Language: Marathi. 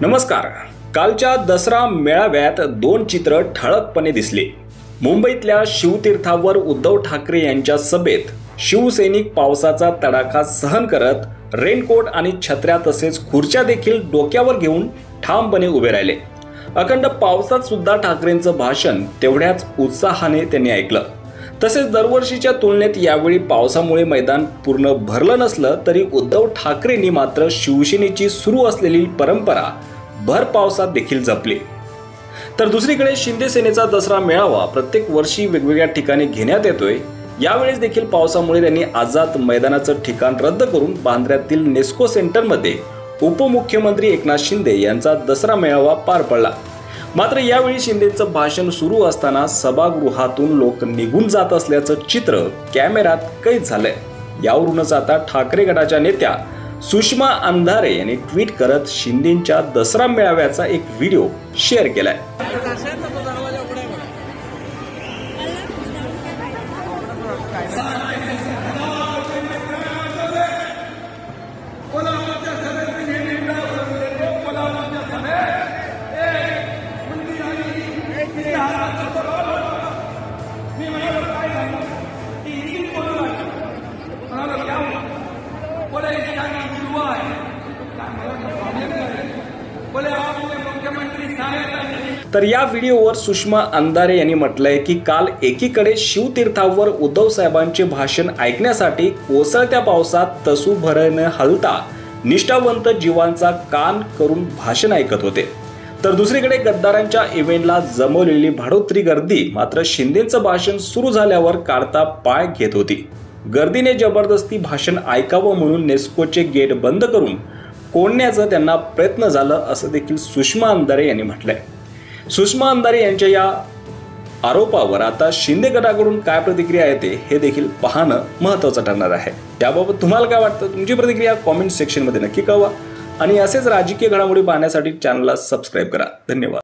नमस्कार. कालच्या दसरा मेळाव्यात दोन चित्र ठळकपणे दिसली. मुंबईतल्या शिवतीर्थावर उद्धव ठाकरे यांच्या सभेत शिवसैनिक पावसाचा तडाखा सहन करत रेनकोट आणि छत्र्या तसेच खुर्च्या देखील डोक्यावर घेऊन ठामपणे उभे राहिले. अखंड पावसात सुद्धा ठाकरेंचं भाषण तेवढ्याच उत्साहाने त्यांनी ऐकलं. तसेच दरवर्षीच्या तुलनेत यावेळी पावसामुळे मैदान पूर्ण भरलं नसलं तरी उद्धव ठाकरेंनी मात्र शिवसेनेची सुरू असलेली परंपरा भर पावसात देखील जपली. तर दुसरीकडे शिंदे सेनेचा दसरा मेळावा प्रत्येक वर्षी वेगवेगळ्या ठिकाणी घेण्यात येतोय. यावेळेस देखील पावसामुळे त्यांनी आझाद मैदानाचं ठिकाण रद्द करून बांद्र्यातील नेस्को सेंटरमध्ये उपमुख्यमंत्री एकनाथ शिंदे यांचा दसरा मेळावा पार पडला. मात्र यावेळी शिंदेचं भाषण सुरू असताना सभागृहातून लोक निघून जात असल्याचं चित्र कॅमेऱ्यात कैद झालंय. यावरूनच आता ठाकरे गटाच्या नेत्या सुषमा अंधारे यांनी ट्विट करत शिंदेंच्या दसरा मेळाव्याचा एक व्हिडिओ शेअर केलाय. तर या व्हिडिओवर सुषमा अंधारे यांनी म्हटलंय की काल एकीकडे शिवतीर्थावर उद्धव साहेबांचे भाषण ऐकण्यासाठी कोसळत्या पावसात तसूभर न हलता निष्ठावंत जीवांचा कान करून भाषण ऐकत होते, तर दुसरीकडे गद्दारांच्या इव्हेंटला जमवलेली भाडोत्री गर्दी मात्र शिंदेंचं भाषण सुरू झाल्यावर काढता पाय घेत होती. गर्दीने जबरदस्ती भाषण ऐकावं म्हणून नेस्कोचे गेट बंद करून कोंडण्याचा त्यांना प्रयत्न झालं असं देखील सुषमा अंधारे यांनी म्हटलंय. सुषमा अंधारे यांच्या या आरोपावर आता शिंदे गटाकडून काय प्रतिक्रिया येते हे देखील पाहणं महत्त्वाचं ठरणार आहे. त्याबाबत तुम्हाला काय वाटतं? तुमची प्रतिक्रिया कॉमेंट सेक्शनमध्ये नक्की कळवा आणि असेच राजकीय घडामोडी पाहण्यासाठी चॅनलला सबस्क्राईब करा. धन्यवाद.